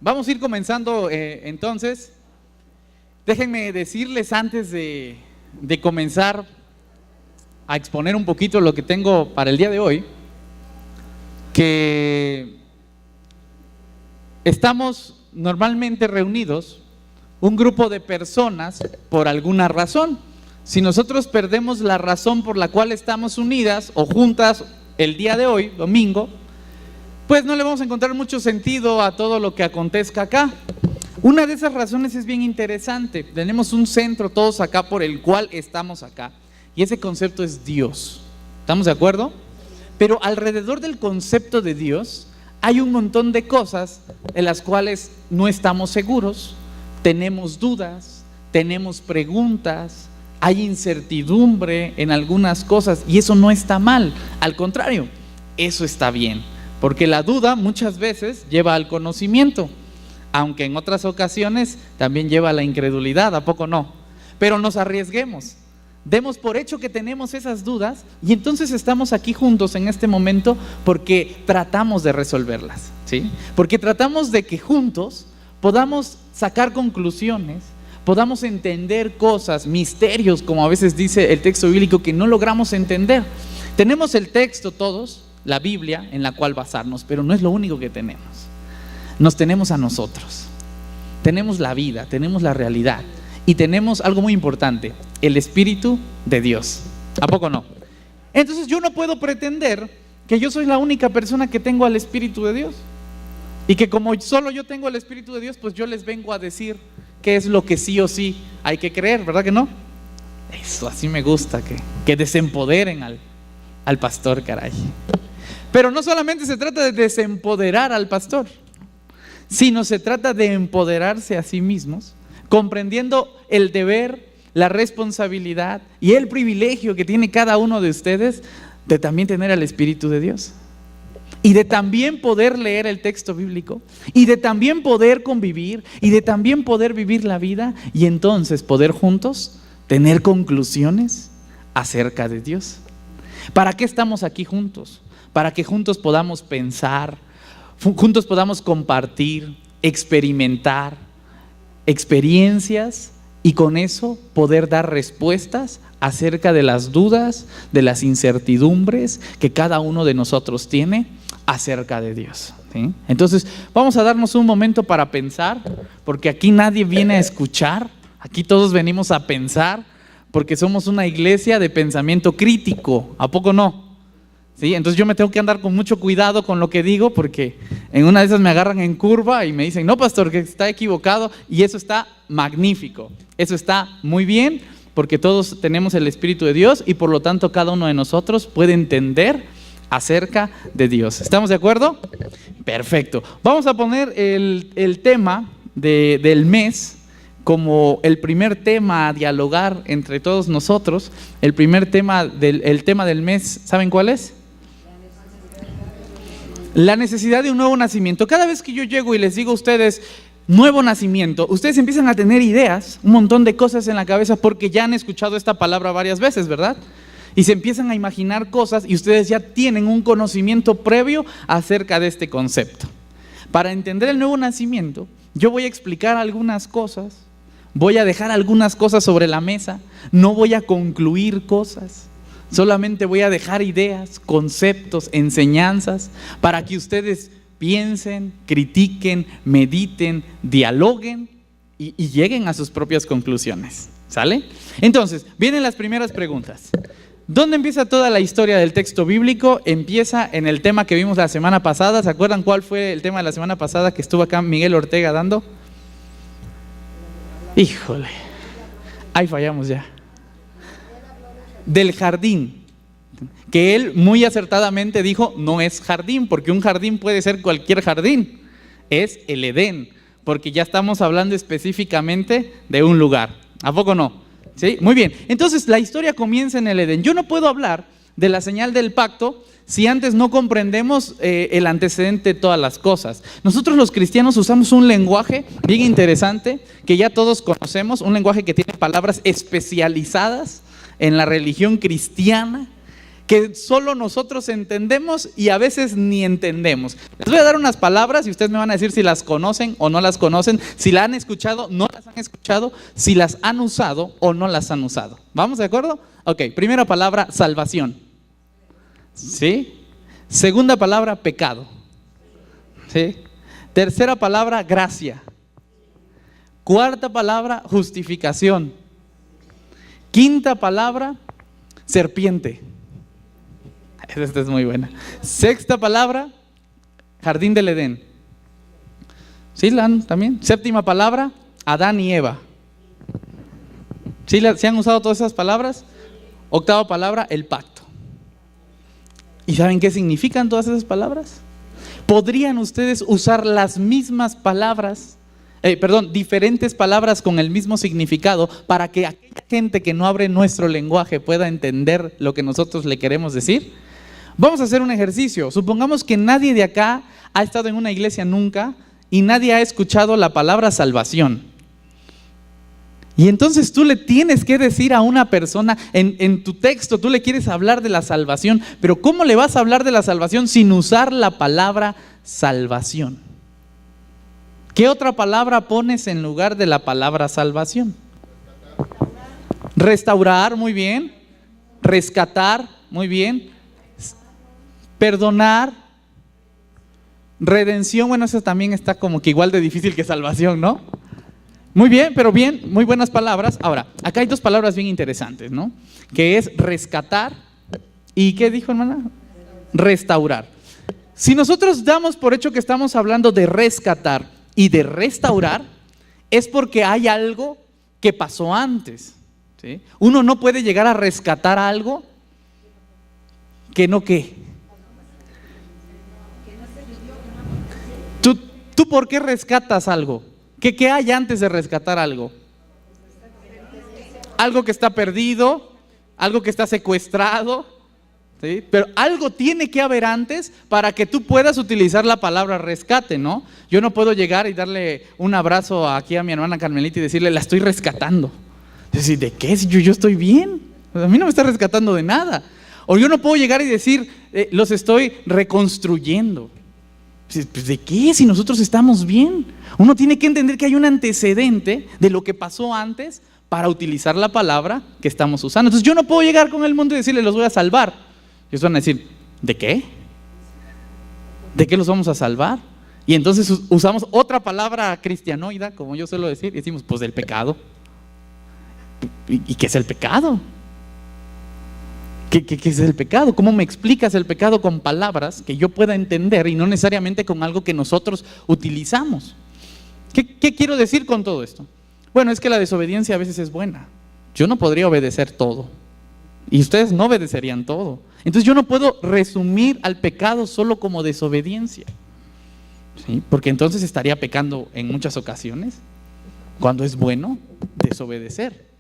Vamos a ir comenzando entonces. Déjenme decirles antes de comenzar a exponer un poquito lo que tengo para el día de hoy, que estamos normalmente reunidos un grupo de personas por alguna razón. Si nosotros perdemos la razón por la cual estamos unidas o juntas el día de hoy, domingo, pues no le vamos a encontrar mucho sentido a todo lo que acontezca acá. Una de esas razones es bien interesante. Tenemos un centro todos acá por el cual estamos acá, y ese concepto es Dios. ¿Estamos de acuerdo? Pero alrededor del concepto de Dios hay un montón de cosas en las cuales no estamos seguros, tenemos dudas, tenemos preguntas, hay incertidumbre en algunas cosas, y eso no está mal. Al contrario, eso está bien, porque la duda muchas veces lleva al conocimiento, aunque en otras ocasiones también lleva a la incredulidad, ¿a poco no? Pero nos arriesguemos, demos por hecho que tenemos esas dudas, y entonces estamos aquí juntos en este momento porque tratamos de resolverlas, ¿sí? Porque tratamos de que juntos podamos sacar conclusiones, podamos entender cosas, misterios, como a veces dice el texto bíblico, que no logramos entender. Tenemos el texto todos, la Biblia, en la cual basarnos, pero no es lo único que tenemos. Nos tenemos a nosotros, tenemos la vida, tenemos la realidad, y tenemos algo muy importante, el Espíritu de Dios. ¿A poco no? Entonces yo no puedo pretender que yo soy la única persona que tengo al Espíritu de Dios, y que como solo yo tengo el Espíritu de Dios, pues yo les vengo a decir qué es lo que sí o sí hay que creer, ¿verdad que no? Eso, así me gusta, que desempoderen al pastor, caray. Pero no solamente se trata de desempoderar al pastor, sino se trata de empoderarse a sí mismos, comprendiendo el deber, la responsabilidad y el privilegio que tiene cada uno de ustedes de también tener al Espíritu de Dios, y de también poder leer el texto bíblico, y de también poder convivir, y de también poder vivir la vida, y entonces poder juntos tener conclusiones acerca de Dios. ¿Para qué estamos aquí juntos? Para que juntos podamos pensar, juntos podamos compartir, experimentar experiencias, y con eso poder dar respuestas acerca de las dudas, de las incertidumbres que cada uno de nosotros tiene acerca de Dios, ¿sí? Entonces vamos a darnos un momento para pensar, porque aquí nadie viene a escuchar, aquí todos venimos a pensar, porque somos una iglesia de pensamiento crítico, ¿a poco no? ¿Sí? Entonces yo me tengo que andar con mucho cuidado con lo que digo, porque en una de esas me agarran en curva y me dicen, no pastor, que está equivocado, y eso está magnífico, eso está muy bien, porque todos tenemos el Espíritu de Dios, y por lo tanto cada uno de nosotros puede entender acerca de Dios. ¿Estamos de acuerdo? Perfecto. Vamos a poner el tema del mes como el primer tema a dialogar entre todos nosotros. El primer tema del mes, ¿saben cuál es? La necesidad de un nuevo nacimiento. Cada vez que yo llego y les digo a ustedes nuevo nacimiento, ustedes empiezan a tener ideas, un montón de cosas en la cabeza, porque ya han escuchado esta palabra varias veces, ¿verdad? Y se empiezan a imaginar cosas, y ustedes ya tienen un conocimiento previo acerca de este concepto. Para entender el nuevo nacimiento, yo voy a explicar algunas cosas, voy a dejar algunas cosas sobre la mesa, no voy a concluir cosas, solamente voy a dejar ideas, conceptos, enseñanzas, para que ustedes piensen, critiquen, mediten, dialoguen y lleguen a sus propias conclusiones. ¿Sale? Entonces, vienen las primeras preguntas. ¿Dónde empieza toda la historia del texto bíblico? Empieza en el tema que vimos la semana pasada. ¿Se acuerdan cuál fue el tema de la semana pasada que estuvo acá Miguel Ortega dando? Híjole, ahí fallamos ya. Del jardín, que él muy acertadamente dijo, no es jardín, porque un jardín puede ser cualquier jardín, es el Edén, porque ya estamos hablando específicamente de un lugar. ¿A poco no? ¿Sí? Muy bien, entonces la historia comienza en el Edén. Yo no puedo hablar de la señal del pacto si antes no comprendemos el antecedente de todas las cosas. Nosotros los cristianos usamos un lenguaje bien interesante que ya todos conocemos, un lenguaje que tiene palabras especializadas en la religión cristiana, que solo nosotros entendemos y a veces ni entendemos. Les voy a dar unas palabras y ustedes me van a decir si las conocen o no las conocen, si las han escuchado, no las han escuchado, si las han usado o no las han usado. ¿Vamos de acuerdo? Ok, primera palabra, salvación. ¿Sí? Segunda palabra, pecado. ¿Sí? Tercera palabra, gracia. Cuarta palabra, justificación. Quinta palabra, serpiente. Esta es muy buena. Sexta palabra, jardín del Edén. ¿Sí la han también? Séptima palabra, Adán y Eva. ¿Sí han usado todas esas palabras? Octava palabra, el pacto. ¿Y saben qué significan todas esas palabras? ¿Podrían ustedes usar las mismas palabras, diferentes palabras con el mismo significado para que aquella gente que no abre nuestro lenguaje pueda entender lo que nosotros le queremos decir? Vamos a hacer un ejercicio. Supongamos que nadie de acá ha estado en una iglesia nunca y nadie ha escuchado la palabra salvación. Y entonces tú le tienes que decir a una persona, en tu texto tú le quieres hablar de la salvación, pero ¿cómo le vas a hablar de la salvación sin usar la palabra salvación? ¿Qué otra palabra pones en lugar de la palabra salvación? Restaurar, muy bien. Rescatar, muy bien. Perdonar. Redención, bueno, eso también está como que igual de difícil que salvación, ¿no? Muy bien, pero bien, muy buenas palabras. Ahora, acá hay dos palabras bien interesantes, ¿no? Que es rescatar y ¿qué dijo, hermana? Restaurar. Si nosotros damos por hecho que estamos hablando de rescatar y de restaurar, es porque hay algo que pasó antes, ¿sí? Uno no puede llegar a rescatar algo que no ¿qué? ¿Tú por qué rescatas algo? ¿Qué hay antes de rescatar algo? Algo que está perdido, algo que está secuestrado, ¿sí? Pero algo tiene que haber antes para que tú puedas utilizar la palabra rescate, ¿no? Yo no puedo llegar y darle un abrazo aquí a mi hermana Carmelita y decirle, la estoy rescatando. Decir, ¿de qué? Si yo estoy bien, a mí no me está rescatando de nada. O yo no puedo llegar y decir, los estoy reconstruyendo. Pues, ¿de qué? Si nosotros estamos bien. Uno tiene que entender que hay un antecedente de lo que pasó antes para utilizar la palabra que estamos usando. Entonces yo no puedo llegar con el mundo y decirle, los voy a salvar. Ellos van a decir, ¿de qué? ¿De qué los vamos a salvar? Y entonces usamos otra palabra cristianoida, como yo suelo decir, y decimos, pues del pecado. ¿Y qué es el pecado? ¿Qué es el pecado? ¿Cómo me explicas el pecado con palabras que yo pueda entender y no necesariamente con algo que nosotros utilizamos? ¿Qué quiero decir con todo esto? Bueno, es que la desobediencia a veces es buena. Yo no podría obedecer todo y ustedes no obedecerían todo. Entonces yo no puedo resumir al pecado solo como desobediencia, ¿sí? Porque entonces estaría pecando en muchas ocasiones cuando es bueno desobedecer.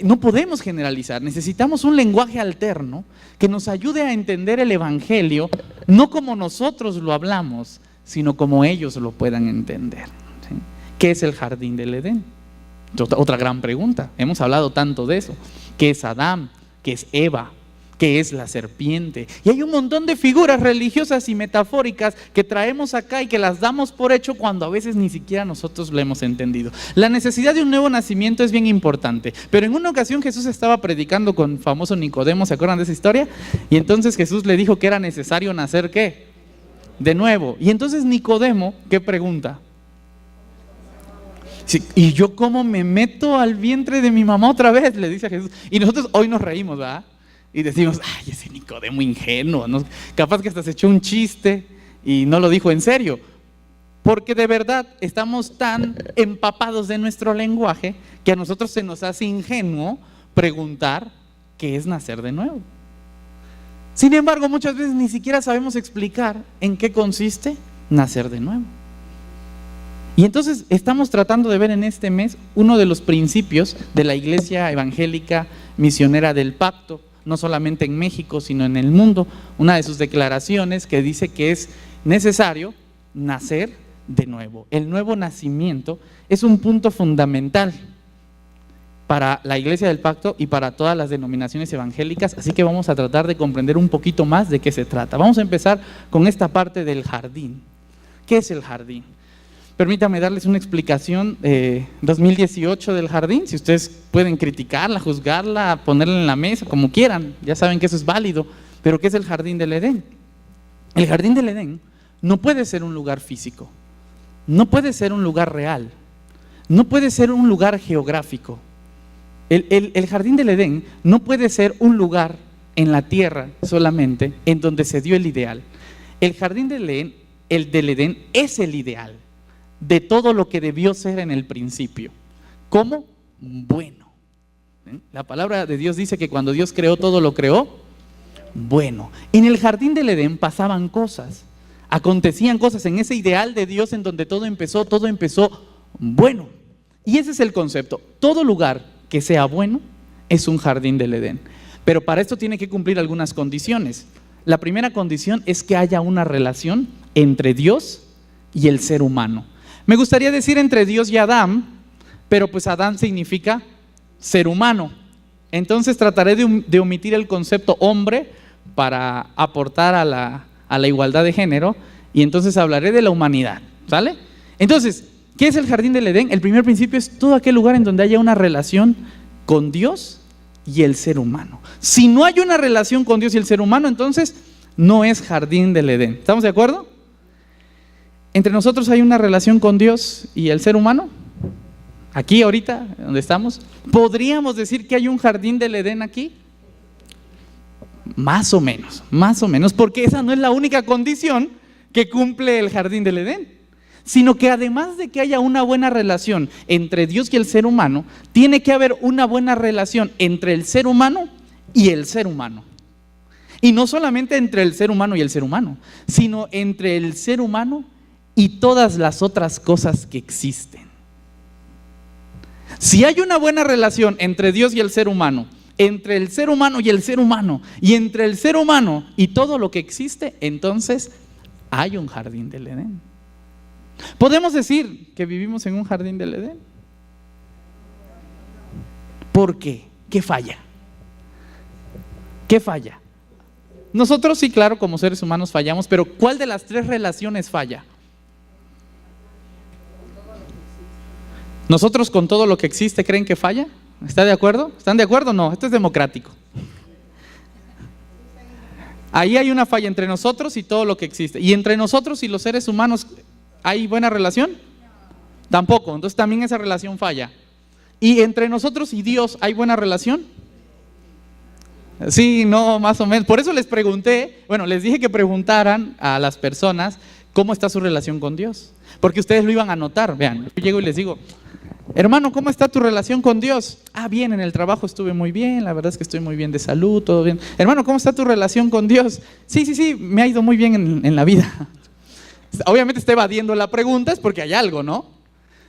No podemos generalizar, necesitamos un lenguaje alterno que nos ayude a entender el evangelio, no como nosotros lo hablamos, sino como ellos lo puedan entender, ¿sí? ¿Qué es el jardín del Edén? Otra gran pregunta, hemos hablado tanto de eso. ¿Qué es Adán? ¿Qué es Eva? ¿Qué es la serpiente? Y hay un montón de figuras religiosas y metafóricas que traemos acá y que las damos por hecho cuando a veces ni siquiera nosotros lo hemos entendido. La necesidad de un nuevo nacimiento es bien importante, pero en una ocasión Jesús estaba predicando con famoso Nicodemo, ¿se acuerdan de esa historia? Y entonces Jesús le dijo que era necesario nacer ¿qué? De nuevo. Y entonces Nicodemo, ¿qué pregunta? Sí, ¿y yo cómo me meto al vientre de mi mamá otra vez? Le dice a Jesús. Y nosotros hoy nos reímos, ¿verdad? Y decimos, ay, ese Nicodemo ingenuo, ¿no? Capaz que hasta se echó un chiste y no lo dijo en serio. Porque de verdad estamos tan empapados de nuestro lenguaje que a nosotros se nos hace ingenuo preguntar qué es nacer de nuevo. Sin embargo, muchas veces ni siquiera sabemos explicar en qué consiste nacer de nuevo. Y entonces estamos tratando de ver en este mes uno de los principios de la Iglesia Evangélica Misionera del Pacto, no solamente en México, sino en el mundo. Una de sus declaraciones que dice que es necesario nacer de nuevo. El nuevo nacimiento es un punto fundamental para la Iglesia del Pacto y para todas las denominaciones evangélicas, así que vamos a tratar de comprender un poquito más de qué se trata. Vamos a empezar con esta parte del jardín. ¿Qué es el jardín? Permítame darles una explicación 2018 del jardín, si ustedes pueden criticarla, juzgarla, ponerla en la mesa, como quieran, ya saben que eso es válido, pero ¿qué es el jardín del Edén? El jardín del Edén no puede ser un lugar físico, no puede ser un lugar real, no puede ser un lugar geográfico. El jardín del Edén no puede ser un lugar en la tierra solamente en donde se dio el ideal. El jardín del Edén es el ideal de todo lo que debió ser en el principio. ¿Cómo? Bueno. La palabra de Dios dice que cuando Dios creó todo, lo creó bueno. En el jardín del Edén pasaban cosas, acontecían cosas en ese ideal de Dios en donde todo empezó bueno. Y ese es el concepto. Todo lugar que sea bueno es un jardín del Edén. Pero para esto tiene que cumplir algunas condiciones. La primera condición es que haya una relación entre Dios y el ser humano. Me gustaría decir entre Dios y Adán, pero pues Adán significa ser humano. Entonces trataré de omitir el concepto hombre para aportar a la igualdad de género, y entonces hablaré de la humanidad, ¿sale? Entonces, ¿qué es el jardín del Edén? El primer principio es todo aquel lugar en donde haya una relación con Dios y el ser humano. Si no hay una relación con Dios y el ser humano, entonces no es jardín del Edén. ¿Estamos de acuerdo? ¿Entre nosotros hay una relación con Dios y el ser humano? Aquí, ahorita, donde estamos. ¿Podríamos decir que hay un jardín del Edén aquí? Más o menos, porque esa no es la única condición que cumple el jardín del Edén, sino que además de que haya una buena relación entre Dios y el ser humano, tiene que haber una buena relación entre el ser humano y el ser humano. Y no solamente entre el ser humano y el ser humano, sino entre el ser humano y todas las otras cosas que existen. Si hay una buena relación entre Dios y el ser humano, entre el ser humano y el ser humano, y entre el ser humano y todo lo que existe, entonces hay un jardín del Edén. ¿Podemos decir que vivimos en un jardín del Edén? ¿Por qué? ¿Qué falla? ¿Qué falla? Nosotros sí, claro, como seres humanos fallamos, pero ¿cuál de las tres relaciones falla? ¿Nosotros con todo lo que existe creen que falla? ¿Está de acuerdo? ¿Están de acuerdo o no? Esto es democrático. Ahí hay una falla entre nosotros y todo lo que existe. ¿Y entre nosotros y los seres humanos hay buena relación? Tampoco. Entonces también esa relación falla. ¿Y entre nosotros y Dios hay buena relación? Sí, no, más o menos. Por eso les pregunté, les dije que preguntaran a las personas cómo está su relación con Dios. Porque ustedes lo iban a notar. Vean, yo llego y les digo: hermano, ¿cómo está tu relación con Dios? Ah, bien, en el trabajo estuve muy bien, la verdad es que estoy muy bien de salud, todo bien. Hermano, ¿cómo está tu relación con Dios? Sí, me ha ido muy bien en la vida. Obviamente está evadiendo la pregunta, es porque hay algo, ¿no?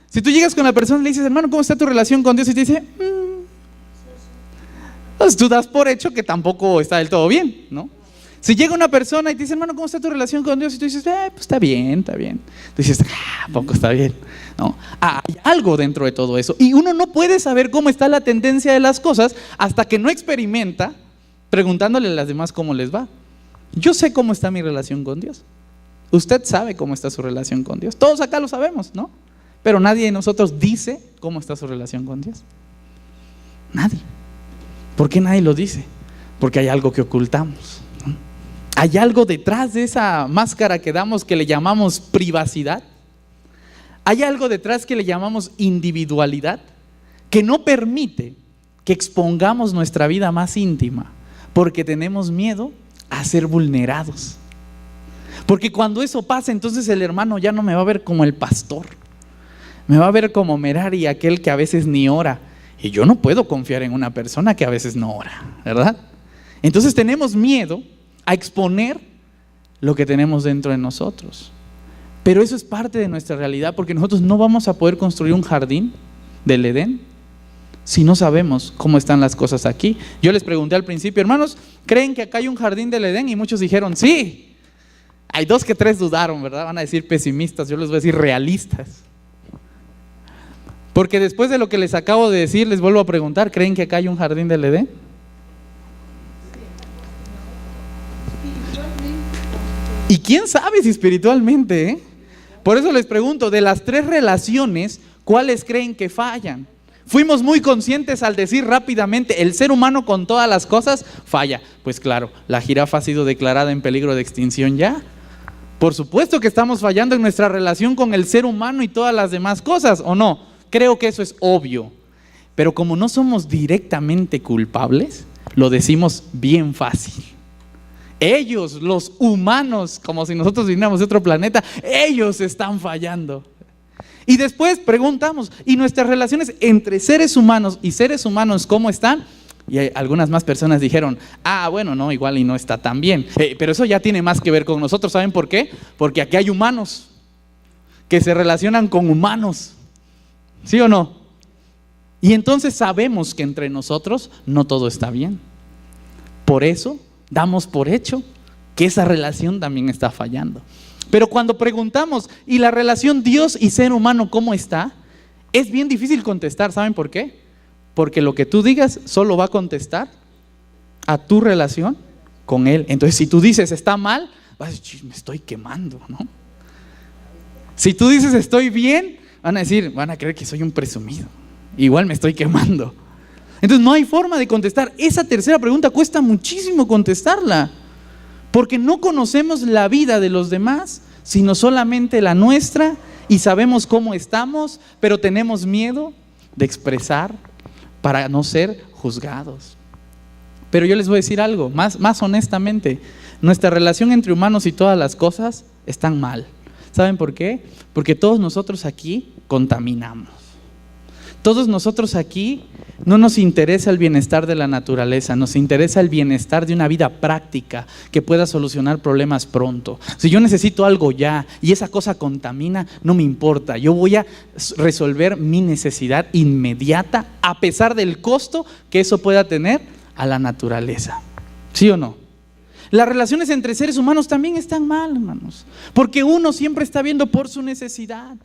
Si tú llegas con la persona y le dices: hermano, ¿cómo está tu relación con Dios? Y te dice: pues tú das por hecho que tampoco está del todo bien, ¿no? Si llega una persona y te dice: hermano, ¿cómo está tu relación con Dios? Y tú dices: pues está bien. Tú dices: poco está bien. No, hay algo dentro de todo eso. Y uno no puede saber cómo está la tendencia de las cosas hasta que no experimenta preguntándole a las demás cómo les va. Yo sé cómo está mi relación con Dios. Usted sabe cómo está su relación con Dios. Todos acá lo sabemos, ¿no? Pero nadie de nosotros dice cómo está su relación con Dios. Nadie. ¿Por qué nadie lo dice? Porque hay algo que ocultamos. Hay algo detrás de esa máscara que damos que le llamamos privacidad. Hay algo detrás que le llamamos individualidad, que no permite que expongamos nuestra vida más íntima, porque tenemos miedo a ser vulnerados. Porque cuando eso pasa, entonces el hermano ya no me va a ver como el pastor, me va a ver como Merari, aquel que a veces ni ora. Y yo no puedo confiar en una persona que a veces no ora, ¿verdad? Entonces tenemos miedo a exponer lo que tenemos dentro de nosotros. Pero eso es parte de nuestra realidad, porque nosotros no vamos a poder construir un jardín del Edén si no sabemos cómo están las cosas aquí. Yo les pregunté al principio: hermanos, ¿creen que acá hay un jardín del Edén? Y muchos dijeron sí. Hay 2 que 3 dudaron, ¿verdad? Van a decir pesimistas, yo les voy a decir realistas. Porque después de lo que les acabo de decir, les vuelvo a preguntar, ¿creen que acá hay un jardín del Edén? Y quién sabe si espiritualmente, ¿eh? Por eso les pregunto, de las 3 relaciones, ¿cuáles creen que fallan? Fuimos muy conscientes al decir rápidamente, el ser humano con todas las cosas falla. Pues claro, la jirafa ha sido declarada en peligro de extinción ya. Por supuesto que estamos fallando en nuestra relación con el ser humano y todas las demás cosas, ¿o no? Creo que eso es obvio. Pero como no somos directamente culpables, lo decimos bien fácil. Ellos, los humanos, como si nosotros viniéramos de otro planeta, ellos están fallando. Y después preguntamos, ¿y nuestras relaciones entre seres humanos y seres humanos cómo están? Y algunas más personas dijeron, bueno, no, igual y no está tan bien. Pero eso ya tiene más que ver con nosotros, ¿saben por qué? Porque aquí hay humanos que se relacionan con humanos, ¿sí o no? Y entonces sabemos que entre nosotros no todo está bien. Por eso damos por hecho que esa relación también está fallando. Pero cuando preguntamos, ¿y la relación Dios y ser humano cómo está? Es bien difícil contestar, ¿saben por qué? Porque lo que tú digas solo va a contestar a tu relación con Él. Entonces, si tú dices está mal, vas a decir, me estoy quemando, ¿no? Si tú dices estoy bien, van a creer que soy un presumido. Igual me estoy quemando. Entonces no hay forma de contestar. Esa tercera pregunta cuesta muchísimo contestarla, porque no conocemos la vida de los demás, sino solamente la nuestra, y sabemos cómo estamos, pero tenemos miedo de expresar para no ser juzgados. Pero yo les voy a decir algo, más honestamente, nuestra relación entre humanos y todas las cosas están mal. ¿Saben por qué? Porque todos nosotros aquí contaminamos. Todos nosotros aquí no nos interesa el bienestar de la naturaleza, nos interesa el bienestar de una vida práctica que pueda solucionar problemas pronto. Si yo necesito algo ya y esa cosa contamina, no me importa, yo voy a resolver mi necesidad inmediata a pesar del costo que eso pueda tener a la naturaleza. ¿Sí o no? Las relaciones entre seres humanos también están mal, hermanos, porque uno siempre está viendo por su necesidad,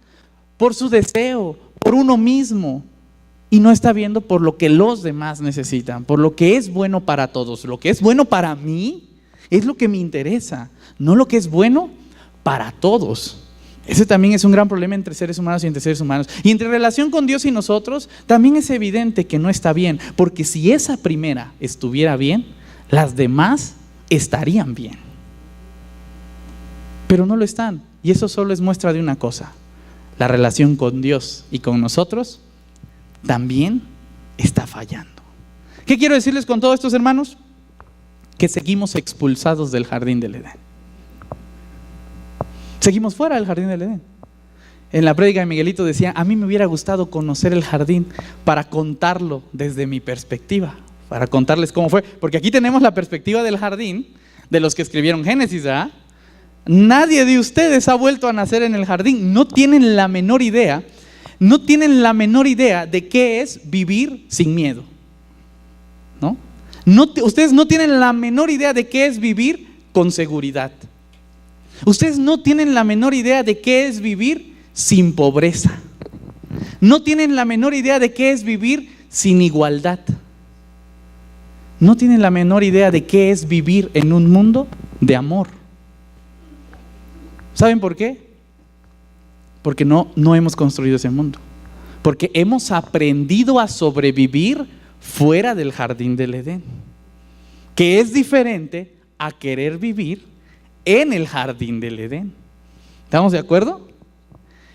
por su deseo, por uno mismo, y no está viendo por lo que los demás necesitan, por lo que es bueno para todos. Lo que es bueno para mí es lo que me interesa, no lo que es bueno para todos. Ese también es un gran problema entre seres humanos y entre seres humanos. Y entre relación con Dios y nosotros, también es evidente que no está bien, porque si esa primera estuviera bien, las demás estarían bien. Pero no lo están, y eso solo es muestra de una cosa: la relación con Dios y con nosotros también está fallando. ¿Qué quiero decirles con todo esto, hermanos? Que seguimos expulsados del jardín del Edén. Seguimos fuera del jardín del Edén. En la prédica de Miguelito decía, a mí me hubiera gustado conocer el jardín para contarlo desde mi perspectiva, para contarles cómo fue, porque aquí tenemos la perspectiva del jardín de los que escribieron Génesis, ¿verdad? Nadie de ustedes ha vuelto a nacer en el jardín, no tienen la menor idea de qué es vivir sin miedo, ¿no? Ustedes no tienen la menor idea de qué es vivir con seguridad. Ustedes no tienen la menor idea de qué es vivir sin pobreza. No tienen la menor idea de qué es vivir sin igualdad. No tienen la menor idea de qué es vivir en un mundo de amor. ¿Saben por qué? Porque no hemos construido ese mundo. Porque hemos aprendido a sobrevivir fuera del jardín del Edén, que es diferente a querer vivir en el jardín del Edén. ¿Estamos de acuerdo?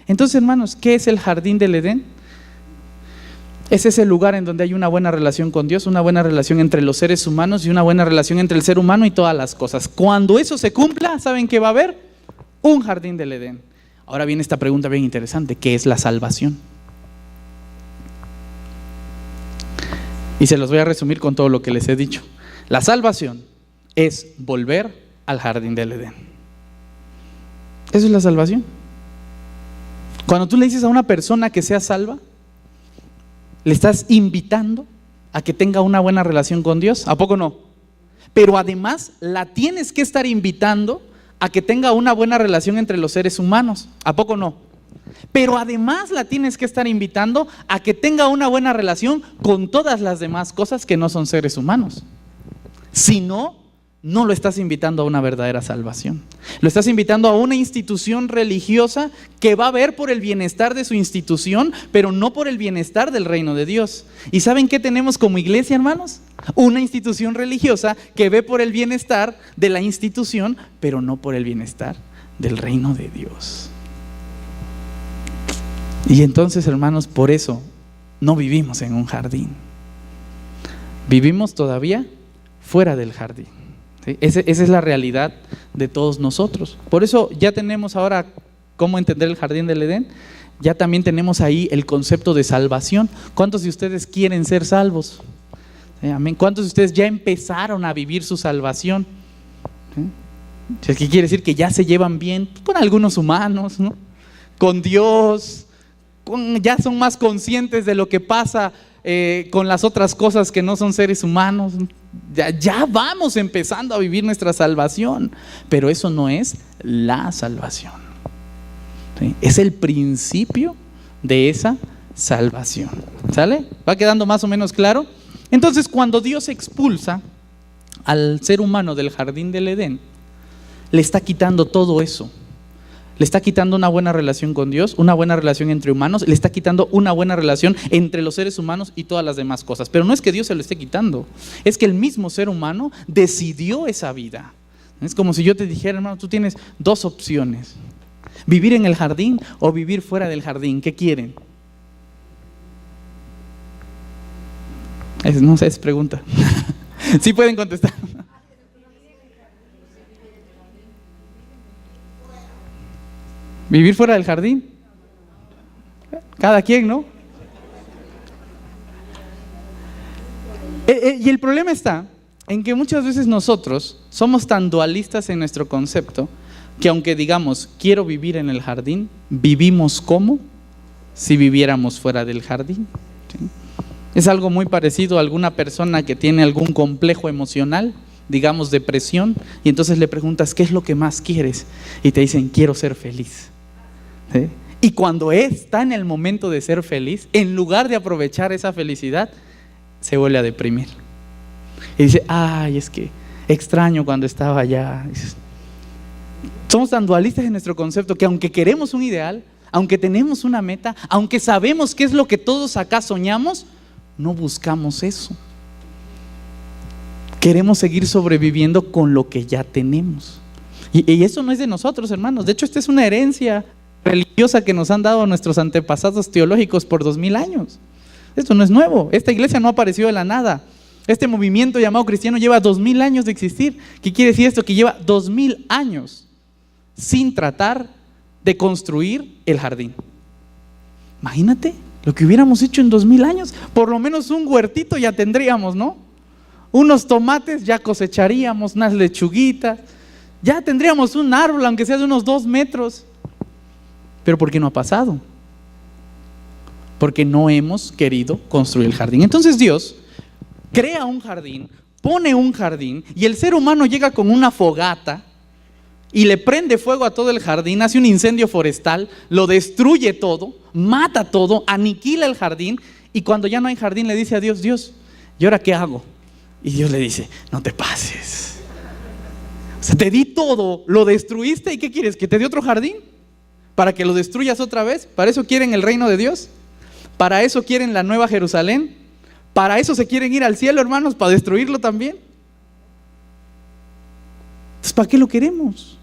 Entonces, hermanos, ¿qué es el jardín del Edén? Es ese lugar en donde hay una buena relación con Dios, una buena relación entre los seres humanos y una buena relación entre el ser humano y todas las cosas. Cuando eso se cumpla, ¿saben qué va a haber? Un jardín del Edén. Ahora viene esta pregunta bien interesante: ¿qué es la salvación? Y se los voy a resumir con todo lo que les he dicho. La salvación es volver al jardín del Edén. Eso es la salvación. Cuando tú le dices a una persona que sea salva, le estás invitando a que tenga una buena relación con Dios, ¿a poco no? Pero además la tienes que estar invitando a que tenga una buena relación entre los seres humanos, ¿a poco no? pero además la tienes que estar invitando a que tenga una buena relación con todas las demás cosas que no son seres humanos. Si no, no lo estás invitando a una verdadera salvación. Lo estás invitando a una institución religiosa que va a ver por el bienestar de su institución, pero no por el bienestar del reino de Dios. ¿Y saben qué tenemos como iglesia, hermanos? Una institución religiosa que ve por el bienestar de la institución, pero no por el bienestar del reino de Dios. Y entonces, hermanos, por eso no vivimos en un jardín. Vivimos todavía fuera del jardín. ¿Sí? Esa es la realidad de todos nosotros. Por eso ya tenemos ahora cómo entender el jardín del Edén. Ya también tenemos ahí el concepto de salvación. ¿Cuántos de ustedes quieren ser salvos? ¿Sí? Amén. ¿Cuántos de ustedes ya empezaron a vivir su salvación? ¿Sí? Es que quiere decir que ya se llevan bien con algunos humanos, ¿no? Con Dios, ya son más conscientes de lo que pasa con las otras cosas que no son seres humanos. Ya vamos empezando a vivir nuestra salvación, pero eso no es la salvación. ¿Sí? Es el principio de esa salvación. ¿Sale? ¿Va quedando más o menos claro? Entonces, cuando Dios expulsa al ser humano del jardín del Edén, le está quitando todo eso. Le está quitando una buena relación con Dios, una buena relación entre humanos, le está quitando una buena relación entre los seres humanos y todas las demás cosas. Pero no es que Dios se lo esté quitando, es que el mismo ser humano decidió esa vida. Es como si yo te dijera, hermano, tú tienes dos opciones: vivir en el jardín o vivir fuera del jardín. ¿Qué quieren? No sé, es pregunta. Sí pueden contestar. ¿Vivir fuera del jardín? Cada quien, ¿no? Y el problema está en que muchas veces nosotros somos tan dualistas en nuestro concepto que aunque digamos quiero vivir en el jardín, vivimos como si viviéramos fuera del jardín. ¿Sí? Es algo muy parecido a alguna persona que tiene algún complejo emocional, digamos depresión, y entonces le preguntas ¿qué es lo que más quieres? Y te dicen quiero ser feliz. ¿Sí? Y cuando está en el momento de ser feliz, en lugar de aprovechar esa felicidad, se vuelve a deprimir. Y dice, ay, es que extraño cuando estaba allá. Somos tan dualistas en nuestro concepto que aunque queremos un ideal, aunque tenemos una meta, aunque sabemos qué es lo que todos acá soñamos, no buscamos eso. Queremos seguir sobreviviendo con lo que ya tenemos. Y eso no es de nosotros, hermanos. De hecho, esta es una herencia religiosa que nos han dado nuestros antepasados teológicos por 2000 años. Esto no es nuevo. Esta iglesia no apareció de la nada. Este movimiento llamado cristiano lleva 2000 años de existir. ¿Qué quiere decir esto? Que lleva 2000 años sin tratar de construir el jardín. Imagínate lo que hubiéramos hecho en 2000 años. Por lo menos un huertito ya tendríamos, ¿no? Unos tomates ya cosecharíamos, unas lechuguitas. Ya tendríamos un árbol, aunque sea de unos 2 metros. Pero ¿por qué no ha pasado? Porque no hemos querido construir el jardín. Entonces Dios crea un jardín, pone un jardín, y el ser humano llega con una fogata y le prende fuego a todo el jardín, hace un incendio forestal, lo destruye todo, mata todo, aniquila el jardín, y cuando ya no hay jardín le dice a Dios, Dios, ¿y ahora qué hago? Y Dios le dice, no te pases. O sea, te di todo, lo destruiste, ¿y qué quieres? ¿Que te dé otro jardín? ¿Para que lo destruyas otra vez? ¿Para eso quieren el reino de Dios? ¿Para eso quieren la nueva Jerusalén? ¿Para eso se quieren ir al cielo, hermanos? ¿Para destruirlo también? Entonces, ¿para qué lo queremos?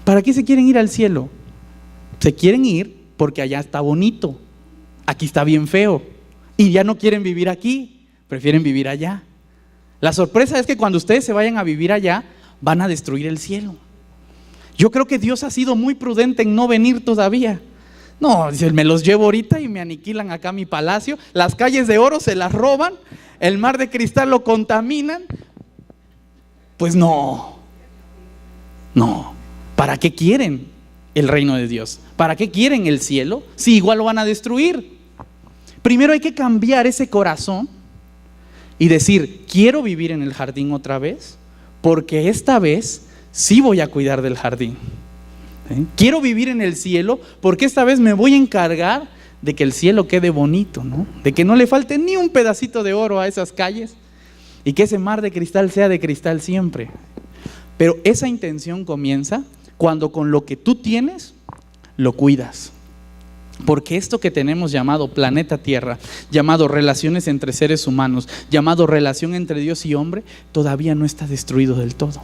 ¿Para qué se quieren ir al cielo? Se quieren ir porque allá está bonito, aquí está bien feo, y ya no quieren vivir aquí, prefieren vivir allá. La sorpresa es que cuando ustedes se vayan a vivir allá, van a destruir el cielo. Yo creo que Dios ha sido muy prudente en no venir todavía. No, dice, me los llevo ahorita y me aniquilan acá mi palacio, las calles de oro se las roban, el mar de cristal lo contaminan. Pues no. ¿Para qué quieren el reino de Dios? ¿Para qué quieren el cielo? Si igual lo van a destruir. Primero hay que cambiar ese corazón y decir, quiero vivir en el jardín otra vez, porque esta vez sí voy a cuidar del jardín. ¿Sí? Quiero vivir en el cielo porque esta vez me voy a encargar de que el cielo quede bonito, ¿no? De que no le falte ni un pedacito de oro a esas calles y que ese mar de cristal sea de cristal siempre. Pero esa intención comienza cuando con lo que tú tienes lo cuidas. Porque esto que tenemos llamado planeta Tierra, llamado relaciones entre seres humanos, llamado relación entre Dios y hombre, todavía no está destruido del todo.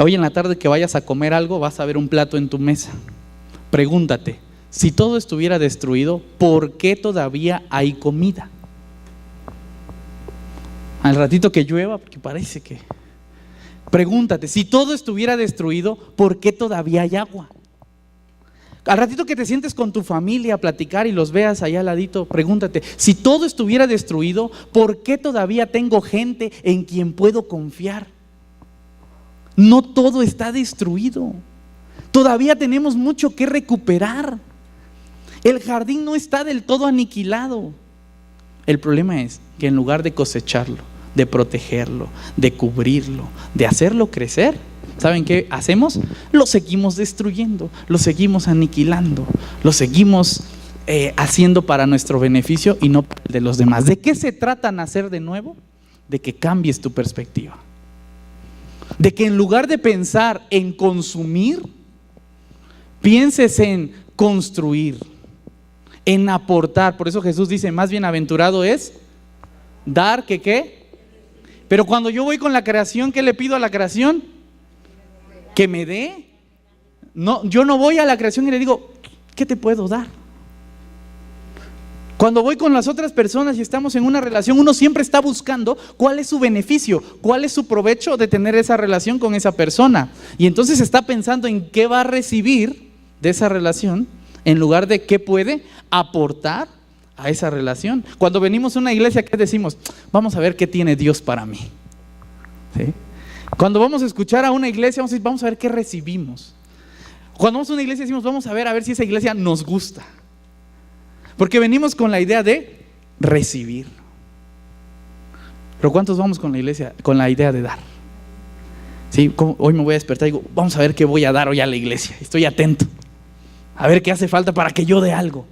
Hoy en la tarde que vayas a comer algo, vas a ver un plato en tu mesa. Pregúntate, si todo estuviera destruido, ¿por qué todavía hay comida? Al ratito que llueva, porque parece que... Pregúntate, si todo estuviera destruido, ¿por qué todavía hay agua? Al ratito que te sientes con tu familia a platicar y los veas allá al ladito, pregúntate, si todo estuviera destruido, ¿por qué todavía tengo gente en quien puedo confiar? No todo está destruido. Todavía tenemos mucho que recuperar. El jardín no está del todo aniquilado. El problema es que en lugar de cosecharlo, de protegerlo, de cubrirlo, de hacerlo crecer, ¿saben qué hacemos? Lo seguimos destruyendo, lo seguimos aniquilando, lo seguimos haciendo para nuestro beneficio y no para el de los demás. ¿De qué se trata nacer de nuevo? De que cambies tu perspectiva. De que en lugar de pensar en consumir, pienses en construir, en aportar. Por eso Jesús dice, más bienaventurado es dar que ¿qué? Pero cuando yo voy con la creación, ¿qué le pido a la creación? Que me dé. No, yo no voy a la creación y le digo, ¿qué te puedo dar? Cuando voy con las otras personas y estamos en una relación, uno siempre está buscando cuál es su beneficio, cuál es su provecho de tener esa relación con esa persona. Y entonces está pensando en qué va a recibir de esa relación en lugar de qué puede aportar a esa relación. Cuando venimos a una iglesia, ¿qué decimos? Vamos a ver qué tiene Dios para mí. ¿Sí? Cuando vamos a escuchar a una iglesia, vamos a ver qué recibimos. Cuando vamos a una iglesia decimos, vamos a ver si esa iglesia nos gusta. Porque venimos con la idea de recibir. Pero ¿cuántos vamos con la iglesia con la idea de dar? ¿Sí? Hoy me voy a despertar y digo, vamos a ver qué voy a dar hoy a la iglesia. Estoy atento. A ver qué hace falta para que yo dé algo.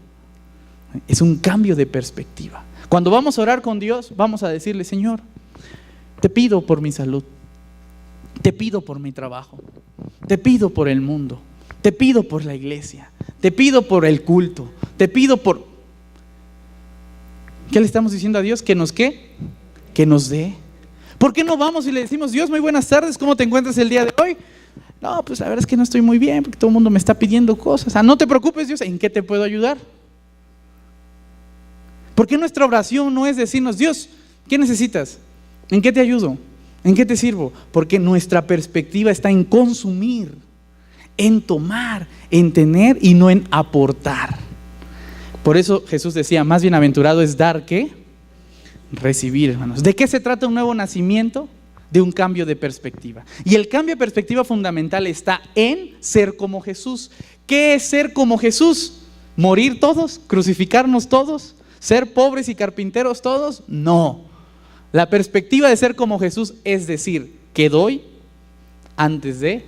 Es un cambio de perspectiva. Cuando vamos a orar con Dios, vamos a decirle, Señor, te pido por mi salud. Te pido por mi trabajo, te pido por el mundo, te pido por la iglesia, te pido por el culto, te pido por... ¿Qué le estamos diciendo a Dios? ¿Que nos qué? Que nos dé. ¿Por qué no vamos y le decimos, Dios, muy buenas tardes, ¿cómo te encuentras el día de hoy? No, pues la verdad es que no estoy muy bien porque todo el mundo me está pidiendo cosas. No te preocupes, Dios, ¿en qué te puedo ayudar? ¿Por qué nuestra oración no es decirnos, Dios, ¿qué necesitas? ¿En qué te ayudo? ¿En qué te sirvo? Porque nuestra perspectiva está en consumir, en tomar, en tener y no en aportar. Por eso Jesús decía, más bienaventurado es dar que recibir, hermanos. ¿De qué se trata un nuevo nacimiento? De un cambio de perspectiva. Y el cambio de perspectiva fundamental está en ser como Jesús. ¿Qué es ser como Jesús? ¿Morir todos? ¿Crucificarnos todos? ¿Ser pobres y carpinteros todos? No. La perspectiva de ser como Jesús es decir, que doy antes de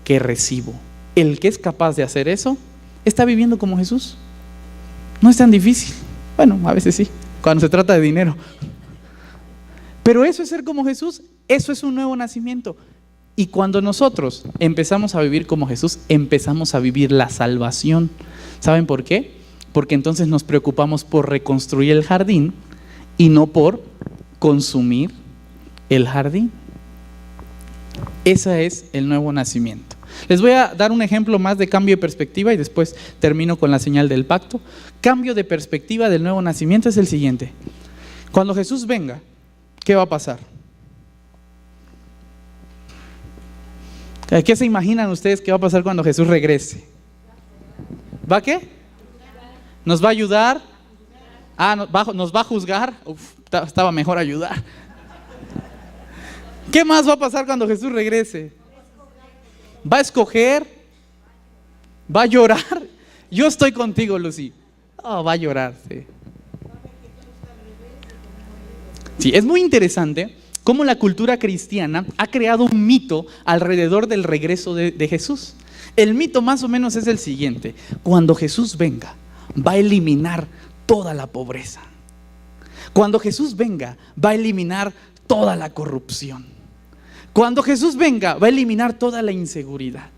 que recibo. El que es capaz de hacer eso, está viviendo como Jesús. No es tan difícil. Bueno, a veces sí, cuando se trata de dinero. Pero eso es ser como Jesús, eso es un nuevo nacimiento. Y cuando nosotros empezamos a vivir como Jesús, empezamos a vivir la salvación. ¿Saben por qué? Porque entonces nos preocupamos por reconstruir el jardín y no por consumir el jardín. Ese es el nuevo nacimiento. Les voy a dar un ejemplo más de cambio de perspectiva y después termino con la señal del pacto. Cambio de perspectiva del nuevo nacimiento es el siguiente. Cuando Jesús venga, ¿qué va a pasar? ¿Qué se imaginan ustedes que va a pasar cuando Jesús regrese? ¿Va a qué? ¿Nos va a ayudar? ¿Nos va a juzgar? Estaba mejor ayudar. ¿Qué más va a pasar cuando Jesús regrese? ¿Va a escoger? ¿Va a llorar? Yo estoy contigo, Lucy. Va a llorar, sí. Sí, es muy interesante cómo la cultura cristiana ha creado un mito alrededor del regreso de Jesús. El mito más o menos es el siguiente: cuando Jesús venga, va a eliminar toda la pobreza. Cuando Jesús venga, va a eliminar toda la corrupción. Cuando Jesús venga, va a eliminar toda la inseguridad,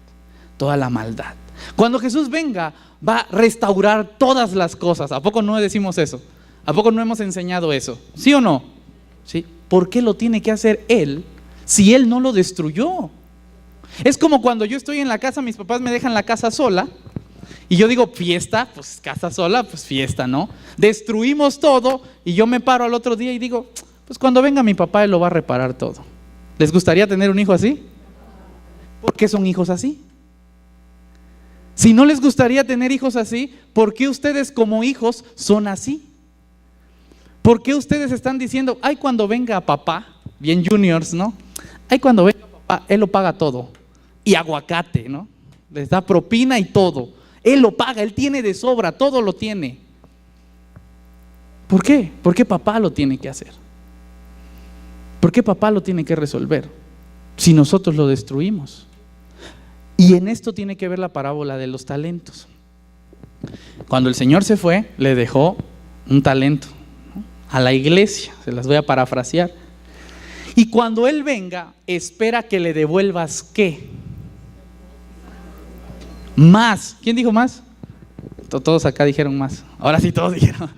toda la maldad. Cuando Jesús venga, va a restaurar todas las cosas. ¿A poco no decimos eso? ¿A poco no hemos enseñado eso? ¿Sí o no? ¿Sí? ¿Por qué lo tiene que hacer Él si Él no lo destruyó? Es como cuando yo estoy en la casa, mis papás me dejan la casa sola y yo digo, fiesta, pues casa sola, pues fiesta, ¿no? Destruimos todo y yo me paro al otro día y digo, pues cuando venga mi papá Él lo va a reparar todo. ¿Les gustaría tener un hijo así? ¿Por qué son hijos así? Si no les gustaría tener hijos así, ¿por qué ustedes como hijos son así? ¿Por qué ustedes están diciendo, ay, cuando venga papá, bien juniors, ¿no? Ay, cuando venga papá, Él lo paga todo. Y aguacate, ¿no? Les da propina y todo. Él lo paga, Él tiene de sobra, todo lo tiene. ¿Por qué? ¿Por qué papá lo tiene que hacer? ¿Por qué papá lo tiene que resolver si nosotros lo destruimos? Y en esto tiene que ver la parábola de los talentos. Cuando el Señor se fue, le dejó un talento, ¿no?, a la iglesia, se las voy a parafrasear. Y cuando Él venga, espera que le devuelvas ¿qué? Más. ¿Quién dijo más? Todos acá dijeron más. Ahora sí todos dijeron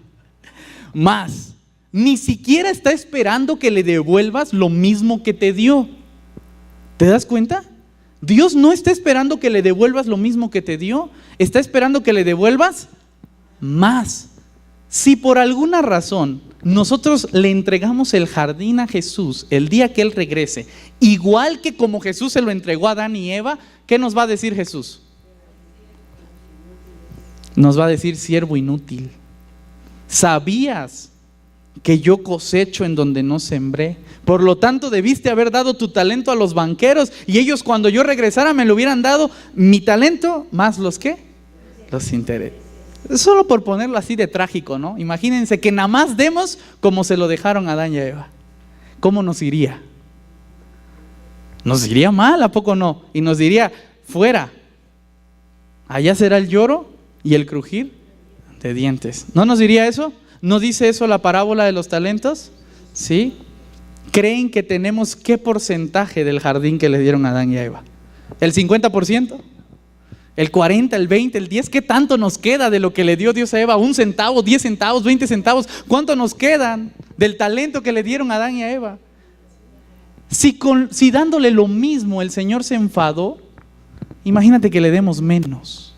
más. Ni siquiera está esperando que le devuelvas lo mismo que te dio. ¿Te das cuenta? Dios no está esperando que le devuelvas lo mismo que te dio, está esperando que le devuelvas más. Si por alguna razón nosotros le entregamos el jardín a Jesús el día que Él regrese, igual que como Jesús se lo entregó a Adán y Eva, ¿qué nos va a decir Jesús? Nos va a decir, siervo inútil, ¿sabías que yo cosecho en donde no sembré? Por lo tanto debiste haber dado tu talento a los banqueros y ellos cuando yo regresara me lo hubieran dado mi talento más los ¿qué? Los intereses. Solo por ponerlo así de trágico, ¿no? Imagínense que nada más demos como se lo dejaron a Adán y a Eva. ¿Cómo nos iría? Nos iría mal, ¿a poco no? Y nos diría, fuera, allá será el lloro y el crujir de dientes. ¿No nos diría eso? ¿No dice eso la parábola de los talentos? ¿Sí? ¿Creen que tenemos qué porcentaje del jardín que le dieron a Adán y a Eva? ¿El 50%? ¿El 40%? ¿El 20%? ¿El 10%? ¿Qué tanto nos queda de lo que le dio Dios a Eva? ¿1 centavo? ¿10 centavos? ¿20 centavos? ¿Cuánto nos quedan del talento que le dieron a Adán y a Eva? Si dándole lo mismo el Señor se enfadó, imagínate que le demos menos.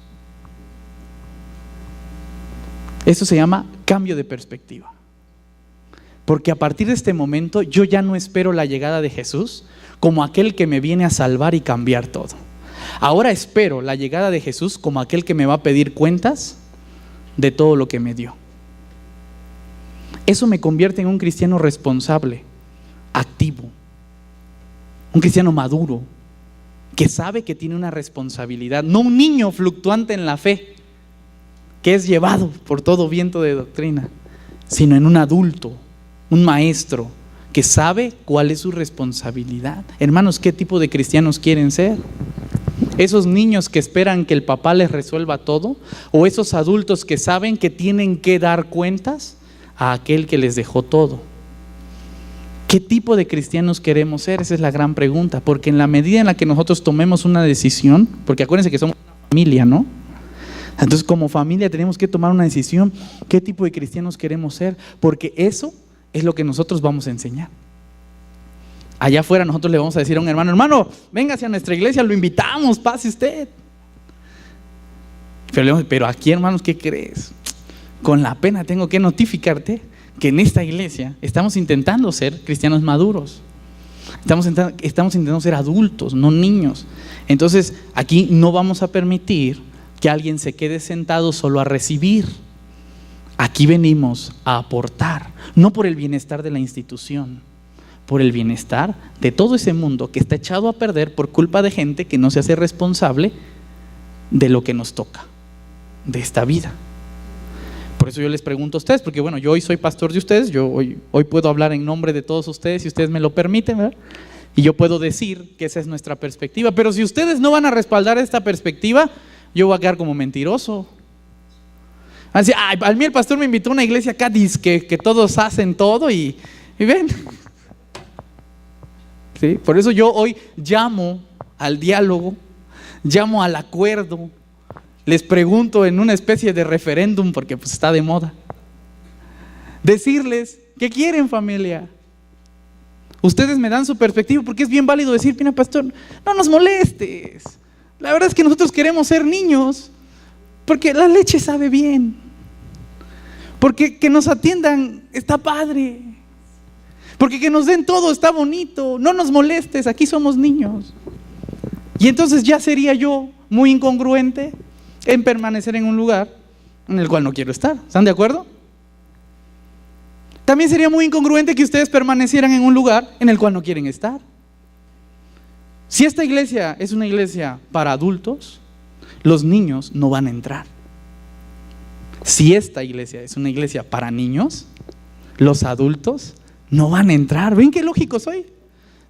Eso se llama cambio de perspectiva. Porque a partir de este momento yo ya no espero la llegada de Jesús como aquel que me viene a salvar y cambiar todo. Ahora espero la llegada de Jesús como aquel que me va a pedir cuentas de todo lo que me dio. Eso me convierte en un cristiano responsable, activo, un cristiano maduro, que sabe que tiene una responsabilidad, no un niño fluctuante en la fe, que es llevado por todo viento de doctrina, sino en un adulto, un maestro, que sabe cuál es su responsabilidad. Hermanos, ¿qué tipo de cristianos quieren ser? ¿Esos niños que esperan que el papá les resuelva todo? ¿O esos adultos que saben que tienen que dar cuentas a aquel que les dejó todo? ¿Qué tipo de cristianos queremos ser? Esa es la gran pregunta, porque en la medida en la que nosotros tomemos una decisión, porque acuérdense que somos una familia, ¿no? Entonces como familia tenemos que tomar una decisión, ¿qué tipo de cristianos queremos ser? Porque eso es lo que nosotros vamos a enseñar. Allá afuera nosotros le vamos a decir a un hermano, hermano, véngase a nuestra iglesia, lo invitamos, pase usted. Pero aquí, hermanos, ¿qué crees? Con la pena tengo que notificarte que en esta iglesia estamos intentando ser cristianos maduros. Estamos intentando ser adultos, no niños. Entonces aquí no vamos a permitir que alguien se quede sentado solo a recibir. Aquí venimos a aportar, no por el bienestar de la institución, por el bienestar de todo ese mundo que está echado a perder por culpa de gente que no se hace responsable de lo que nos toca, de esta vida. Por por eso yo les pregunto a ustedes, porque bueno, yo hoy soy pastor de ustedes, yo hoy puedo hablar en nombre de todos ustedes, si ustedes me lo permiten, ¿verdad? Y yo puedo decir que esa es nuestra perspectiva, pero si ustedes no van a respaldar esta perspectiva, yo voy a quedar como mentiroso. Así, a mí el pastor me invitó a una iglesia acá, dice que todos hacen todo y ven. ¿Sí? Por eso yo hoy llamo al diálogo, llamo al acuerdo, les pregunto en una especie de referéndum, porque pues está de moda, decirles, ¿qué quieren, familia? Ustedes me dan su perspectiva, porque es bien válido decir, mira pastor, no nos molestes, la verdad es que nosotros queremos ser niños, porque la leche sabe bien, porque que nos atiendan está padre, porque que nos den todo está bonito, no nos molestes, aquí somos niños. Y entonces ya sería yo muy incongruente en permanecer en un lugar en el cual no quiero estar. ¿Están de acuerdo? También sería muy incongruente que ustedes permanecieran en un lugar en el cual no quieren estar. Si esta iglesia es una iglesia para adultos, los niños no van a entrar. Si esta iglesia es una iglesia para niños, los adultos no van a entrar. ¿Ven qué lógico soy?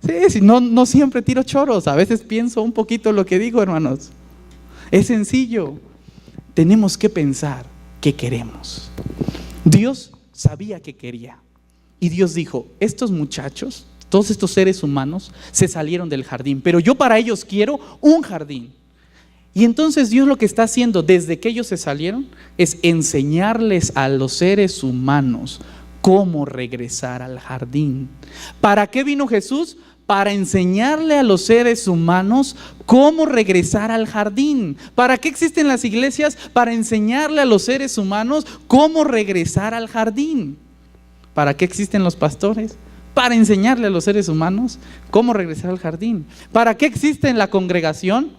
Sí, si no siempre tiro choros, a veces pienso un poquito lo que digo, hermanos. Es sencillo. Tenemos que pensar qué queremos. Dios sabía qué quería. Y Dios dijo, estos muchachos, todos estos seres humanos se salieron del jardín, pero yo para ellos quiero un jardín. Y entonces Dios lo que está haciendo desde que ellos se salieron es enseñarles a los seres humanos cómo regresar al jardín. ¿Para qué vino Jesús? Para enseñarle a los seres humanos cómo regresar al jardín. ¿Para qué existen las iglesias? Para enseñarle a los seres humanos cómo regresar al jardín. ¿Para qué existen los pastores? Para enseñarle a los seres humanos cómo regresar al jardín. ¿Para qué existe la congregación?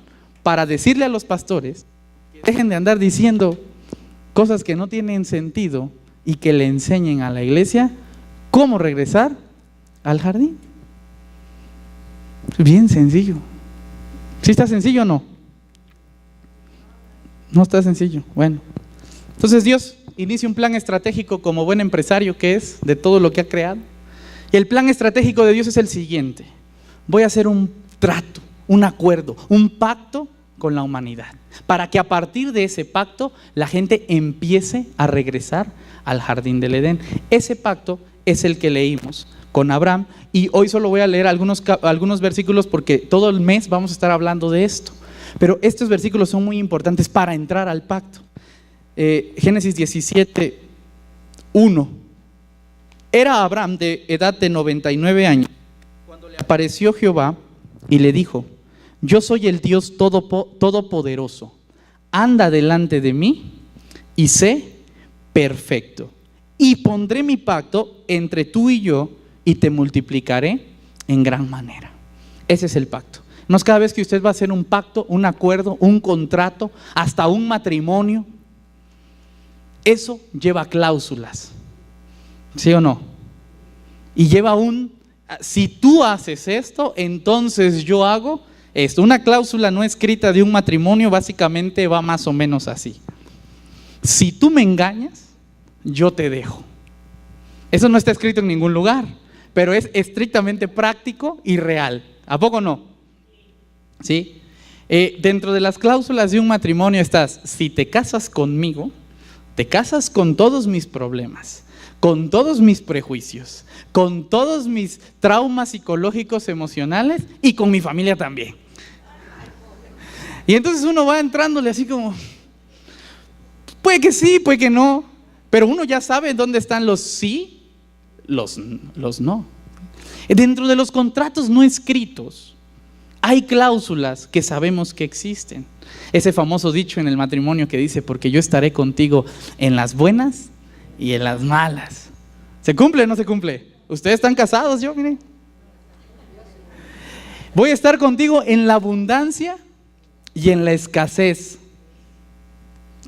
Para decirle a los pastores que dejen de andar diciendo cosas que no tienen sentido y que le enseñen a la iglesia cómo regresar al jardín. Bien sencillo. ¿Sí está sencillo o no? No está sencillo. Bueno, entonces Dios inicia un plan estratégico como buen empresario que es de todo lo que ha creado. Y el plan estratégico de Dios es el siguiente: voy a hacer un trato, un acuerdo, un pacto con la humanidad, para que a partir de ese pacto la gente empiece a regresar al jardín del Edén. Ese pacto es el que leímos con Abraham, y hoy solo voy a leer algunos versículos porque todo el mes vamos a estar hablando de esto, pero estos versículos son muy importantes para entrar al pacto. Génesis 17, 1. Era Abraham de edad de 99 años cuando le apareció Jehová y le dijo: yo soy el Dios todopoderoso, anda delante de mí y sé perfecto, y pondré mi pacto entre tú y yo y te multiplicaré en gran manera. Ese es el pacto. No es cada vez que usted va a hacer un pacto, un acuerdo, un contrato, hasta un matrimonio. Eso lleva cláusulas, ¿sí o no? Y lleva si tú haces esto, entonces yo hago esto. Una cláusula no escrita de un matrimonio básicamente va más o menos así: si tú me engañas, yo te dejo. Eso no está escrito en ningún lugar, pero es estrictamente práctico y real. ¿A poco no? ¿Sí? Dentro de las cláusulas de un matrimonio estás: si te casas conmigo, te casas con todos mis problemas, con todos mis prejuicios, con todos mis traumas psicológicos, emocionales, y con mi familia también. Y entonces uno va entrándole así como, puede que sí, puede que no, pero uno ya sabe dónde están los sí, los no. Dentro de los contratos no escritos hay cláusulas que sabemos que existen. Ese famoso dicho en el matrimonio que dice: porque yo estaré contigo en las buenas y en las malas. ¿Se cumple o no se cumple? Ustedes están casados, yo, miren. Voy a estar contigo en la abundancia y en la escasez.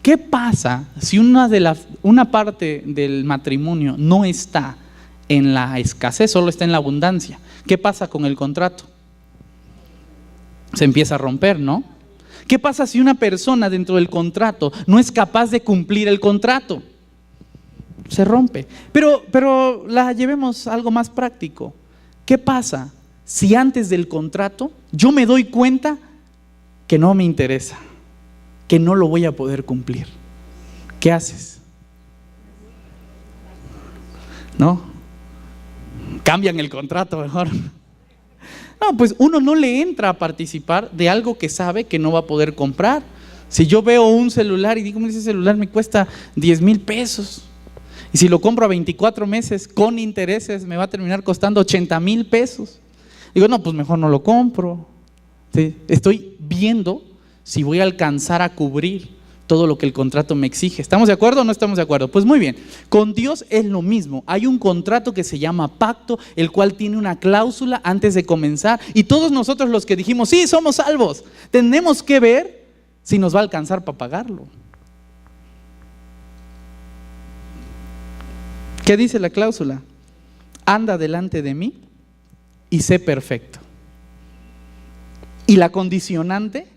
¿Qué pasa si una parte del matrimonio no está en la escasez, solo está en la abundancia? ¿Qué pasa con el contrato? Se empieza a romper, ¿no? ¿Qué pasa si una persona dentro del contrato no es capaz de cumplir el contrato? se rompe. Pero la llevemos a algo más práctico. ¿Qué pasa si antes del contrato yo me doy cuenta que no me interesa, que no lo voy a poder cumplir? ¿Qué haces? ¿No? Cambian el contrato mejor. No, pues uno no le entra a participar de algo que sabe que no va a poder comprar. Si yo veo un celular y digo, ese celular me cuesta 10,000 pesos, y si lo compro a 24 meses con intereses me va a terminar costando 80,000 pesos. Digo, no, pues mejor no lo compro. ¿Sí? Estoy viendo si voy a alcanzar a cubrir todo lo que el contrato me exige. ¿Estamos de acuerdo o no estamos de acuerdo? Pues muy bien, con Dios es lo mismo. Hay un contrato que se llama pacto, el cual tiene una cláusula antes de comenzar, y todos nosotros los que dijimos, sí, somos salvos, tenemos que ver si nos va a alcanzar para pagarlo. ¿Qué dice la cláusula? Anda delante de mí y sé perfecto. Y la condicionante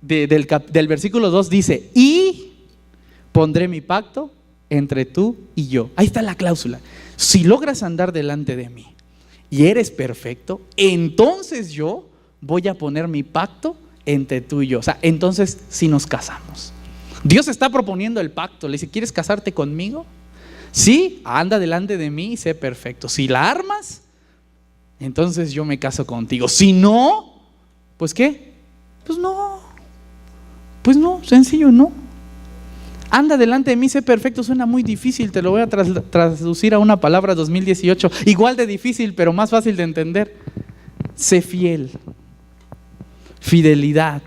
del versículo 2 dice, y pondré mi pacto entre tú y yo. Ahí está la cláusula. Si logras andar delante de mí y eres perfecto, entonces yo voy a poner mi pacto entre tú y yo. O sea, entonces sí nos casamos. Dios está proponiendo el pacto. Le dice, ¿quieres casarte conmigo? Sí, anda delante de mí y sé perfecto. Si la armas, entonces yo me caso contigo. Si no, pues ¿qué? Pues no. Pues no, sencillo, no. Anda delante de mí, sé perfecto, suena muy difícil, te lo voy a traducir a una palabra 2018, igual de difícil, pero más fácil de entender. Sé fiel, fidelidad,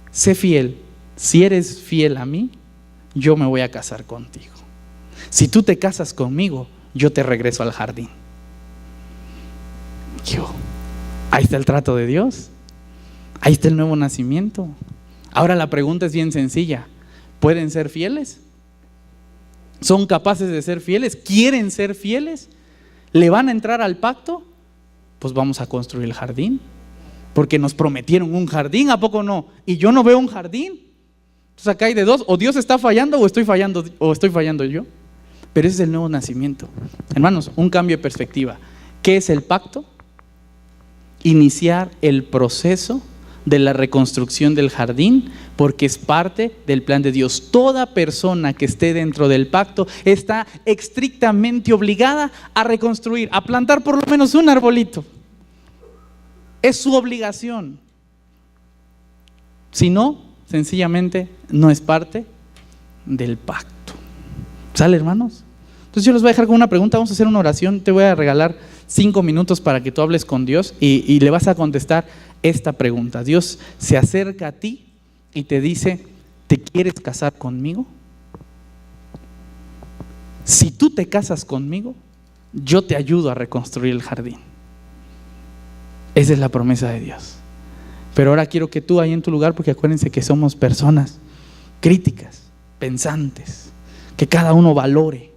sé fiel. Si eres fiel a mí, yo me voy a casar contigo. Si tú te casas conmigo, yo te regreso al jardín. Ahí está el trato de Dios, ahí está el nuevo nacimiento. Ahora la pregunta es bien sencilla. ¿Pueden ser fieles? ¿Son capaces de ser fieles? ¿Quieren ser fieles? ¿Le van a entrar al pacto? Pues vamos a construir el jardín, porque nos prometieron un jardín, ¿a poco no? Y yo no veo un jardín. Entonces acá hay de dos, o Dios está fallando o estoy fallando yo. Pero ese es el nuevo nacimiento. Hermanos, un cambio de perspectiva. ¿Qué es el pacto? Iniciar el proceso de la reconstrucción del jardín, porque es parte del plan de Dios. Toda persona que esté dentro del pacto está estrictamente obligada a reconstruir, a plantar por lo menos un arbolito. Es su obligación. Si no, sencillamente no es parte del pacto. ¿Sale, hermanos? Entonces yo les voy a dejar con una pregunta, vamos a hacer una oración, te voy a regalar 5 minutos para que tú hables con Dios y le vas a contestar esta pregunta. Dios se acerca a ti y te dice, ¿te quieres casar conmigo? Si tú te casas conmigo, yo te ayudo a reconstruir el jardín. Esa es la promesa de Dios. Pero ahora quiero que tú ahí en tu lugar, porque acuérdense que somos personas críticas, pensantes, que cada uno valore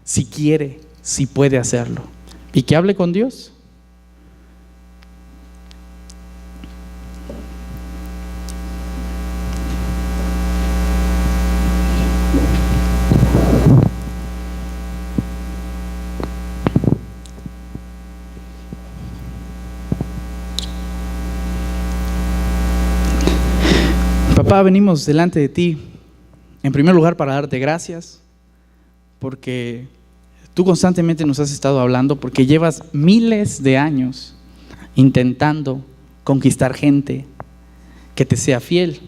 si quiere, si puede hacerlo, y que hable con Dios. Papá, venimos delante de ti, en primer lugar para darte gracias, porque tú constantemente nos has estado hablando, porque llevas miles de años intentando conquistar gente que te sea fiel,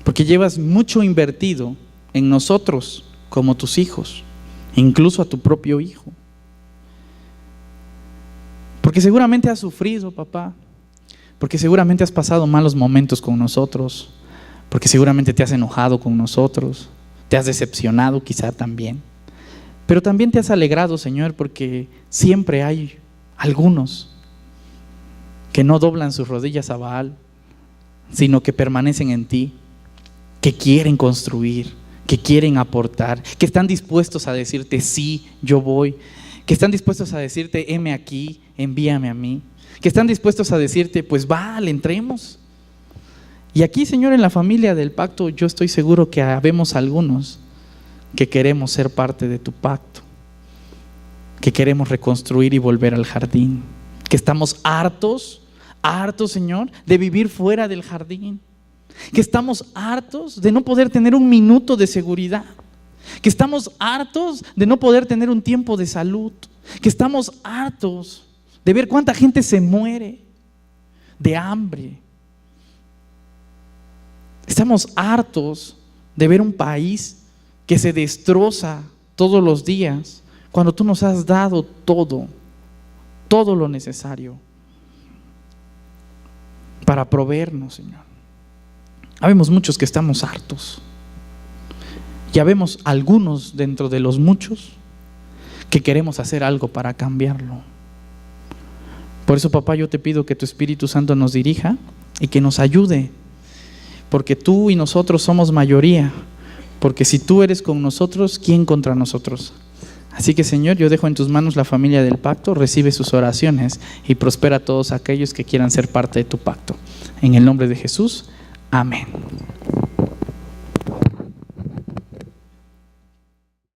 porque llevas mucho invertido en nosotros como tus hijos, incluso a tu propio hijo, porque seguramente has sufrido, papá, porque seguramente has pasado malos momentos con nosotros, porque seguramente te has enojado con nosotros, te has decepcionado quizá también, pero también te has alegrado, Señor, porque siempre hay algunos que no doblan sus rodillas a Baal, sino que permanecen en ti, que quieren construir, que quieren aportar, que están dispuestos a decirte sí, yo voy, que están dispuestos a decirte heme aquí, envíame a mí, que están dispuestos a decirte pues vale, entremos. Y aquí, Señor, en la familia del pacto, yo estoy seguro que habemos algunos que queremos ser parte de tu pacto, que queremos reconstruir y volver al jardín, que estamos hartos, Señor, de vivir fuera del jardín, que estamos hartos de no poder tener un minuto de seguridad, que estamos hartos de no poder tener un tiempo de salud, que estamos hartos de ver cuánta gente se muere de hambre. Estamos hartos de ver un país que se destroza todos los días cuando tú nos has dado todo lo necesario para proveernos, Señor. Habemos muchos que estamos hartos. Ya vemos algunos dentro de los muchos que queremos hacer algo para cambiarlo. Por eso, papá, yo te pido que tu Espíritu Santo nos dirija y que nos ayude, porque tú y nosotros somos mayoría, porque si tú eres con nosotros, ¿quién contra nosotros? Así que, Señor, yo dejo en tus manos la familia del pacto, recibe sus oraciones y prospera a todos aquellos que quieran ser parte de tu pacto. En el nombre de Jesús, amén.